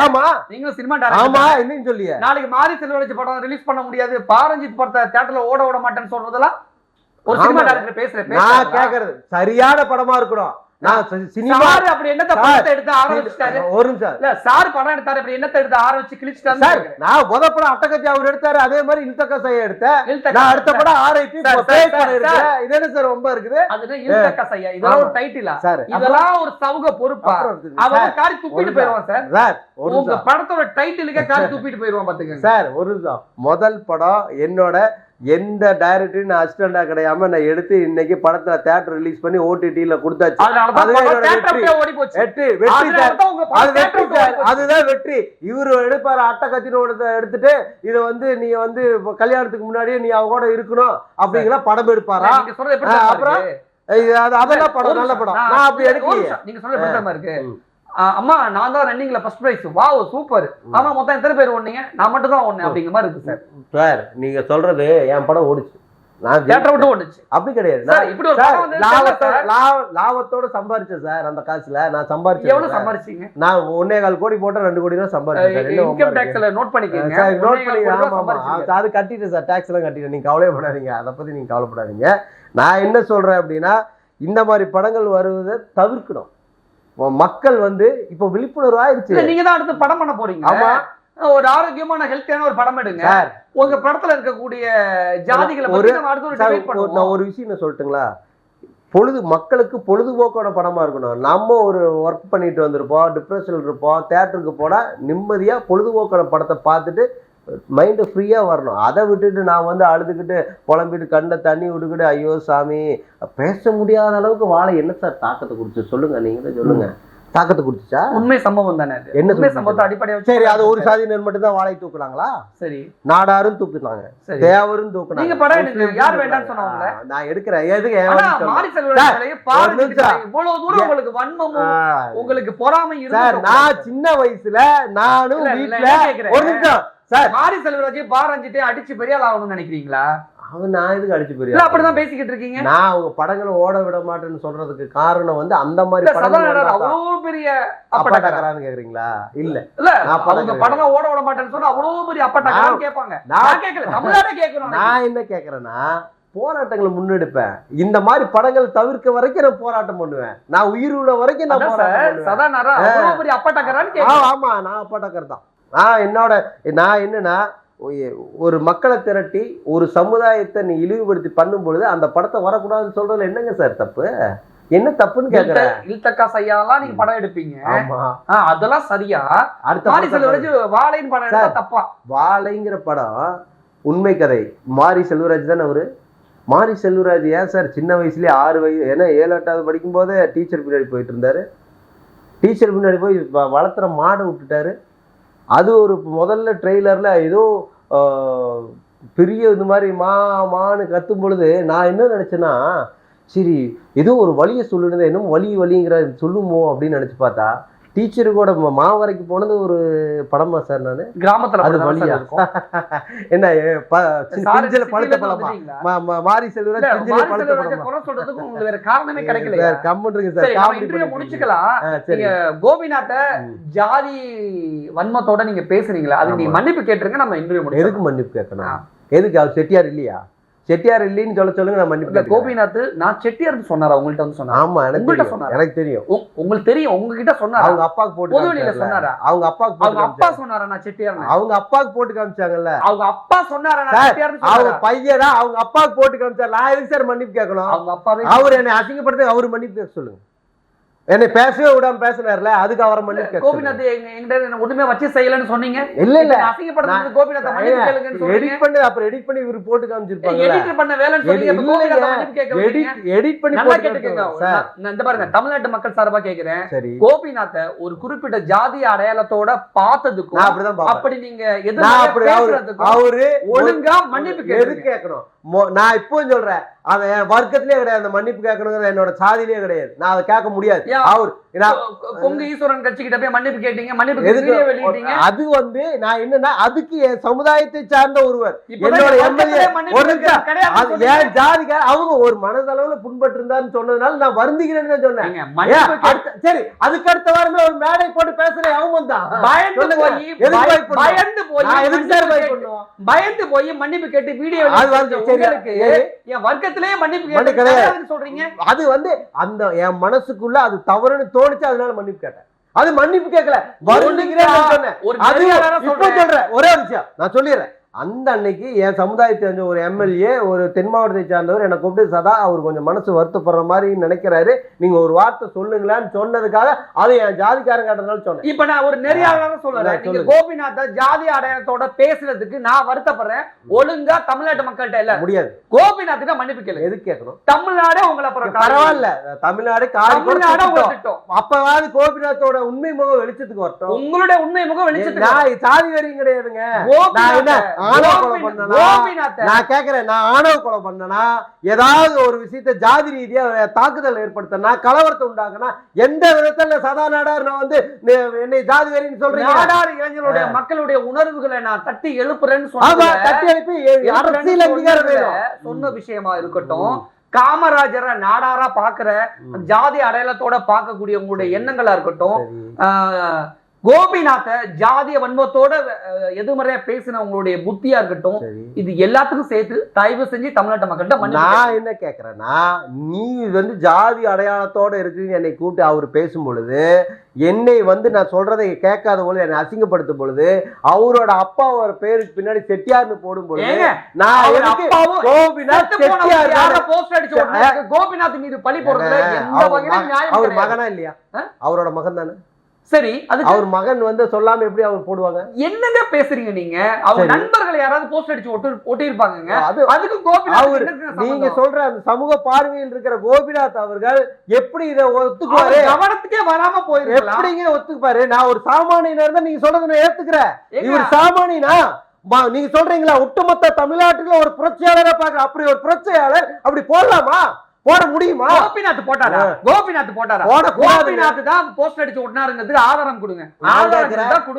ஆமா, நீங்களும் சினிமா ஆமா, என்னன்னு சொல்லிய நாளைக்கு மாரி செல்வராஜ் படம் ரிலீஸ் பண்ண முடியாது, பாரஞ்சித் படத்தை தியேட்டர்ல ஓட விட மாட்டேன்னு சொல்றதெல்லாம் ஒரு சினிமா டைரக்டர் பேசுறேன். நான் கேக்குறது சரியான படமா இருக்கணும். நான் சினிமா அப்படி என்னத்த படத்தை எடுத்து ஆரம்பிச்சிட்டாரு? ஒரு நிமிஷம் இல்ல சார் படம் எடுத்தாரு, அப்படி என்னத்த எடுத்து ஆரம்பிச்சு கிழிச்சிட்டாரு சார்? நான் முத படம் அட்டகத்தி அவர் எடுத்தாரு, அதே மாதிரி இல்தக்க சையா எடுத்தேன். நான் அடுத்த படம் ஆர்ஐபி எடுத்தேன். இது என்ன சார் ரொம்ப இருக்குது? அதுதான் இல்தக்க சையா, இதெல்லாம் ஒரு டைட்டிலா சார்? இதெல்லாம் ஒரு சமூக பொறுப்பா? அவங்க காரி துப்பிட்டு போயிடுவான் சார். சார் உங்க படத்தோட டைட்டிலுக்கே காரி துப்பிட்டு போயிடுவான் பாத்துங்க சார். ஒரு நிமிஷம், முதல் படம் என்னோட எந்த டைரக்டரும் நான் அசிஸ்டண்டா கிடையாம நான் எடுத்து இன்னைக்கு படத்துல தியேட்டர் ரிலீஸ் பண்ணி ஓடிடில கொடுத்தாச்சு. அதுதான் வெற்றி. இவரு எடுப்பாரு அட்டகத்தினோட எடுத்துட்டு இத வந்து நீ வந்து கல்யாணத்துக்கு முன்னாடியே நீ அவ கூட இருக்கணும் அப்படிங்கிற படம் எடுப்பாரா? அப்புறம் அதெல்லாம் படம் நல்ல படம். நான் அப்படி எடுக்கலையே. நீங்க சொல்றது எப்படி இருக்கு? அம்மா நான் தான் ரன்னிங்ல ஃபர்ஸ்ட் பிரைஸ், வாவ் சூப்பர். ஆமா மொத்தம் எத்தனை பேர் ஓடுனீங்க? நான் மட்டும் தான் ஓடுனேன் அப்படிங்கிற மாதிரி இருக்கு சார். சார் நீங்க சொல்றது என் படம் ஓடிச்சு, நான் தியேட்டர் விட்டு ஓடுச்சு அப்படி கிடையாது. சார் இப்படி ஒரு படம் வந்து லாபத்தோட சம்பாரிச்சேன் சார். அந்த காசுல நான் சம்பாரிச்சேன். எவ்வளவு சம்பாரிச்சீங்க? நான் 1.25 கோடி போட்டா 2 கோடி தான் சம்பாரிச்சேன். இன்கம் டாக்ஸ்ல நோட் பண்ணிக்கங்க சார். நோட் பண்ணி அது கட்டிட்டேன் சார். டாக்ஸ் எல்லாம் கட்டிட்டேன். நீங்க கவலைப்படாதீங்க, அதை பத்தி நீங்க கவலைப்படாதீங்க. நான் என்ன சொல்றேன் அப்படின்னா, இந்த மாதிரி படங்கள் வருவதை தவிர்க்கணும். மக்கள் வந்து இப்ப விழிப்புணர்வு ஆயிடுச்சு. நீங்க தான் அடுத்து படம் பண்ண போறீங்க. ஆமா, ஒரு ஆரோக்கியமான ஹெல்த்தியான ஒரு படம் எடுங்க. உங்க படத்துல இருக்கக்கூடிய ஜாதிகளை பத்தி நம்ம அடுத்து ஒரு டிபேட் பண்ணுவோம். நான் ஒரு விஷயம் சொல்லிட்டுங்களா, மக்களுக்கு பொழுதுபோக்கான படமா இருக்கணும். நம்ம ஒரு ஒர்க் பண்ணிட்டு வந்திருப்போம், டிப்ரெஷன் இருப்போம், தியேட்டருக்கு போனா நிம்மதியா பொழுதுபோக்கான படத்தை பார்த்துட்டு மைண்டு ஃப்ரீயா வரணும். அதை விட்டுட்டு நான் வந்து அழுதுகிட்டு புலம்பிட்டு கண்ணை தண்ணி விட்டுக்கிட்டு ஐயோ சாமி பேச முடியாத அளவுக்கு வாழை என்ன சார் தாக்கத்தை கொடுத்து சொல்லுங்க, நீங்களே சொல்லுங்க. தாக்கத்தை கொடுத்துச்சா? உண்மை சம்பவம் தானே. என்ன சம்பவத்தை அடிப்படையாக சரி, அது ஒரு சாதியினர் மட்டும் தான் வாழை தூக்குனாங்களா? சரி, நாடாரும் தூக்குனாங்க, தேவரும் தூக்குனாங்க. நீங்க படம் எடுக்க யார் வேண்டாம்னு சொன்னாங்க? நான் எடுக்கிறேன். எதுக்கு மாரி செல்வராஜ் இவ்வளவு தூரம் உங்களுக்கு வன்மமும் உங்களுக்கு பொறாமை இருக்கு? நான் சின்ன வயசுல நானும் வீட்டுல ஒரு நிமிஷம் சார், மாரி செல்வராஜ் பாரஞ்சிட்டே அடிச்சு பெரிய ஆள் ஆகணும்னு நினைக்கிறீங்களா? அவன் நான் எதுக்கு அடிச்சு பெரிய அப்படிதான் பேசிக்கிட்டு இருக்கீங்க. நான் அவங்க படங்களை ஓட விட மாட்டேன்னு சொல்றதுக்கு காரணம் வந்து அந்த மாதிரி அவ்வளவு பெரிய அப்பாட்டக்காரான்னு கேக்குறீங்களா? இல்ல இல்ல அவங்க படம் ஓட விட மாட்டேன்னு சொன்னா அவ்வளவு பெரிய அப்பாட்டக்காரான்னு கேட்பாங்க. நான் கேட்கல, தமிழ்நாடே கேட்கணும். நான் என்ன கேட்கறேன்னா, போராட்டங்களை முன்னெடுப்பேன். இந்த மாதிரி படங்கள் தவிர்க்க வரைக்கும் நான் போராட்டம் பண்ணுவேன். நான் உயிர் உள்ள வரைக்கும் நான் போராட்டம் பெரிய அப்பாட்டக்காரான்னு கேட்கறேன். ஆமா, நான் அப்பாட்டக்கார தான். நான் என்னன்னா, ஒரு மக்களை திரட்டி ஒரு சமுதாயத்தை நீ இழிவுபடுத்தி பண்ணும் பொழுது அந்த படத்தை வரக்கூடாதுன்னு சொல்றதுல என்னங்க சார் தப்பு? என்ன தப்புன்னு கேக்குறேன். இல்தக்கா சையாலாம் நீங்க படம் எடுப்பீங்க. அதெல்லாம் சரியா? அடுத்த வாழைன்னு படம் எடுத்தா தப்பா? வாழைங்கிற படம் உண்மை கதை. மாரி செல்வராஜ் தானே அவரு. மாரி செல்வராஜ் ஏன் சார் சின்ன வயசுலயே 6 வயசு, ஏன்னா 7, 8வது படிக்கும் போதே டீச்சர் பின்னாடி போயிட்டு இருந்தாரு. டீச்சர் பின்னாடி போய் வளர்த்துற மாடை விட்டுட்டாரு. அது ஒரு முதல்ல ட்ரெய்லர்ல ஏதோ பெரிய இது மாதிரி மான்னு கத்தும் பொழுது நான் என்ன நினைச்சேன்னா, சரி ஏதோ ஒரு வழியை சொல்லுனது, என்ன வழிங்கிற சொல்லுமோ அப்படின்னு நினைச்சு பார்த்தா, டீச்சரு கூட மாவரைக்கு போனது ஒரு படமா சார்? நான் கிராமத்துல அது வழியா என்ன பழுத்த பழமா? மாரி செல்வராஜ் வேற காரணமே கிடைக்கல. கம்முன்றுங்க சார், முடிச்சுக்கலாம். கோபிநாத்தை ஜாதி வன்மத்தோட நீங்க பேசுறீங்களா? அது நீங்க மன்னிப்பு கேட்டுருங்க. நம்ம இன்டர்வியூ முடியும். எதுக்கு மன்னிப்பு கேட்கணும்? எதுக்கு? அவர் செட்டியார் இல்லையா? செட்டியார் இல்லைன்னு சொல்லுங்க. நான் மன்னிப்பு. கோபிநாத் நான் செட்டியார் சொன்னாரா? உங்கள்ட்ட வந்து சொன்னாரா? ஆமா, எனக்கு தெரியும். உங்களுக்கு தெரியும், உங்ககிட்ட சொன்னாரா? அவங்க அப்பாக்கு போட்டு பொதுவெளியில சொன்னாரா? அவங்க அப்பா சொன்னாரா நான் செட்டியார்? அவங்க அப்பாக்கு போட்டு காமிச்சாங்கல்ல. அவங்க அப்பா சொன்னாரா நான் செட்டியார்? அவங்க பையனா அவங்க அப்பாக்கு போட்டு காமிச்சார். நான் எதுக்கு சார் மன்னிப்பு கேட்கணும்? அவங்க அப்பாவே அவர் என்னை அசிங்கப்படுத்த அவரு மன்னிப்பு கேட்க சொல்லுங்க. என்னை பேசவே விடாம பேசினார்ல, அதுக்கு அவரை மன்னிப்பு கோபிநாத் என்கிட்ட ஒண்ணுமே வச்சு செய்யலன்னு சொன்னீங்க. இல்ல இல்ல அசிங்கப்படுறது கோபிநாத் மன்னிப்பு கேளுங்கன்னு சொல்றீங்க. எடிட் பண்ணி அப்புறம் எடிட் பண்ணி இவர் போட்டு காமிச்சிருப்பாங்க. எடிட் பண்ண வேலைன்னு சொல்லி அப்ப கோபிநாத் மன்னிப்பு கேக்குறீங்க. எடிட் பண்ணி நல்லா கேட்டுக்கங்க சார். நான் இந்த பாருங்க தமிழ்நாட்டு மக்கள் சார்பா கேக்குறேன். சரி, கோபிநாத் ஒரு குறிப்பிட்ட ஜாதி அடையாளத்தோட பார்த்ததுக்கு அப்படிதான் அப்படி நீங்க எது அவரு ஒழுங்கா மன்னிப்பு கேட்கணும். நான் இப்போ சொல்றேன், அத என் வர்க்கத்திலே கிடையாது, அந்த மன்னிப்பு கேட்கணுங்கிற என்னோட சாதியிலே கிடையாது, நான் அதை கேட்க முடியாது. அவர் பொங்கு ஈஸ்வரன் கட்சி கிட்ட போய் மன்னிப்பு கேட்டீங்க, மன்னிப்பு வெளியிட்டீங்க. அது வந்து நான் என்னன்னா, அதுக்கு என் சமுதாயத்தை சார்ந்த ஒருவர் என்னோட எம்எல்ஏ என் ஜாதிக்கார அவங்க ஒரு மனதளவுல புண்பட்டு இருந்தாருன்னு சொன்னதுனால நான் வருந்துகிறேன்னு தான் சொன்னேன். சரி, அதுக்கு அடுத்த வாரமே ஒரு மேடை போட்டு பேசுறேன் அவன் தான் பயந்து போய் மன்னிப்பு கேட்டு வீடியோ என் வர்க்கத்திலேயே மன்னிப்பு கேட்டு சொல்றீங்க. அது வந்து அந்த என் மனசுக்குள்ள அது தவறுன்னு தோணுச்சு, அதனால மன்னிப்பு கேட்டேன். அது மன்னிப்பு கேட்கல, வருந்துகிறேன்னு சொன்னேன். சொல்றேன் ஒரே விஷயம் நான் சொல்லிடுறேன். அந்த அன்னைக்கு என் சமுதாயத்தை சேர்ந்த ஒரு எம்எல்ஏ, ஒரு தென் மாவட்டத்தை சார்ந்தவர் என்னை கூப்பிட்டு, சதா அவர் கொஞ்சம் மனசு வருத்தப்படுற மாதிரி நினைக்கிறாரு, நீங்க ஒரு வார்த்தை சொல்லுங்களான்னு சொன்னதுக்காக அதை என் ஜாதிக்காரன் கேட்டதுனால சொன்னேன். இப்ப நான் ஒரு நெறியாளராக சொல்றேன், நீங்க கோபிநாத்த ஜாதி அடையாளத்தோட பேசுறதுக்கு நான் வருத்தப்படுறேன். ஒழுங்கா தமிழ்நாட்டு மக்கள்கிட்ட இல்ல முடியாது, கோபிநாத்துக்கு மன்னிப்பு கேளு. எதுக்கு கேட்கணும்? தமிழ்நாடே உங்களை பரவாயில்ல, தமிழ்நாடு அப்பவாது கோபிநாத்தோட உண்மை முகம் வெளிச்சத்துக்கு வரட்டும். உங்களுடைய உண்மை முகம் வெளிச்சத்துக்கு. நான் சாதி வரையும் கிடையாதுங்க. ஆணவ கொலை பண்ணனா, நான் கேக்குறேன், நான் ஆணவ கொலை பண்ணனா, ஏதாவது ஒரு விஷயத்த ஜாதி ரீதியா தாக்குதல் ஏற்படுத்தினா, கலவரத்தை உண்டாக்குனா, எந்த விதத்துல சதா நாடார் நான் வந்து என்னை ஜாதி வரின்னு சொல்றேன். நாடார் இளைஞர்களுடைய மக்களுடைய உணர்வுகளை நான் தட்டி எழுப்புறேன்னு தட்டி எழுப்பி அரசியல் அங்கீகாரம் சொன்ன விஷயமா இருக்கட்டும். காமராஜரை நாடாரா பாக்குற ஜாதி அடையாளத்தோட பார்க்கக்கூடிய உங்களுடைய எண்ணங்களா இருக்கட்டும், கோபிநாத்த ஜாதிய வன்மத்தோட எதிர்மறையா பேசின உங்களுடைய புத்தியா இருக்கட்டும், இது எல்லாத்துக்கும் சேர்த்து தயவு செஞ்சு தமிழ்நாட்டு மக்கள்கிட்ட நான் என்ன கேட்கிறேன்னா, நீ வந்து ஜாதி அடையாளத்தோட இருக்குன்னு என்னை கூப்பிட்டு அவர் பேசும் பொழுது, என்னை வந்து நான் சொல்றதை கேட்காத பொழுது, என்னை அசிங்கப்படுத்தும் பொழுது, அவரோட அப்பா ஒரு பேருக்கு பின்னாடி செட்டியார்னு போடும் பொழுது, நான் கோபிநாத் செட்டியார் கோபிநாத் மீது பழி போடுறது அவர் மகனா இல்லையா? அவரோட மகன் தானே. சரி, அவர் மகன் வந்து சொல்லாம எப்படி அவர் போடுவாங்க? என்னங்க பேசுறீங்க நீங்க? அவர் நண்பர்கள் யாராவது போஸ்ட் அடிச்சு ஒட்டி இருப்பாங்க. அதுக்கு கோபிநாத், நீங்க சொல்ற அந்த சமூக பார்வையில் இருக்கிற கோபிநாத் அவர்கள் எப்படி இதை ஒத்துக்குவாரு? கவனத்துக்கே வராம போயிருக்கலாம். எப்படிங்க ஒத்துக்குப்பாரு? நான் ஒரு சாமானியனர் தான், நீங்க சொல்றதை நான் ஏத்துக்கிறேன். இவர் சாமானியனா? நீங்க சொல்றீங்களா ஒட்டுமொத்த தமிழ்நாட்டுல ஒரு புரட்சியாளரை பாக்குற, அப்படி ஒரு புரட்சியாளர் அப்படி போடலாமா? போட முடியுமா? கோபிநாத் போட்டாரா? கோபிநாத் தான் போஸ்ட் அடிச்சு ஒட்டினாருங்கிறதுக்கு ஆதாரம் கொடுங்க.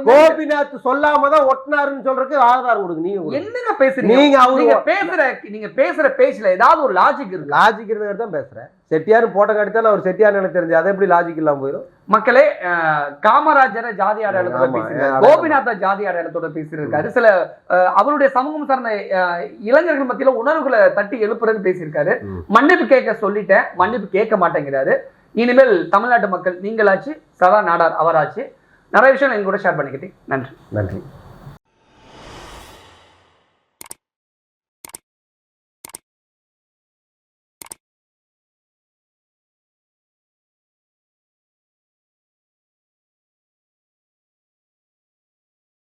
கோபிநாத் சொல்லாம தான் ஒட்டினாருன்னு சொல்றதுக்கு ஆதாரம் கொடுங்க. நீங்க என்னங்க பேசுறீங்க? நீங்க பேசுற பேச்சுல ஏதாவது ஒரு லாஜிக் இருக்கு? லாஜிக் இருக்கிறது தான் பேசுறேன். செட்டியார் போட்ட காட்டித்தான் அவர் செட்டியார் எனக்கு தெரிஞ்சு, அதை எப்படி லாஜிக் இல்லாம போயிடும்? மக்களே, காமராஜரை ஜாதி அடையாளத்தோட பேசுறாரு, கோபிநாத்த ஜாதி அடையாளத்தோட பேசியிருக்காரு. சில அவருடைய சமூகம் சார்ந்த இளைஞர்கள் மத்தியில உணர்வுகளை தட்டி எழுப்புறது பேசியிருக்காரு. மன்னிப்பு கேட்க சொல்லிட்டேன், மன்னிப்பு கேட்க மாட்டேங்கிறாரு. இனிமேல் தமிழ்நாட்டு மக்கள் நீங்களாச்சு, சதா நாடார் அவராச்சு, நிறைய விஷயம் எங்க கூட ஷேர் பண்ணிக்கிட்டேன். நன்றி.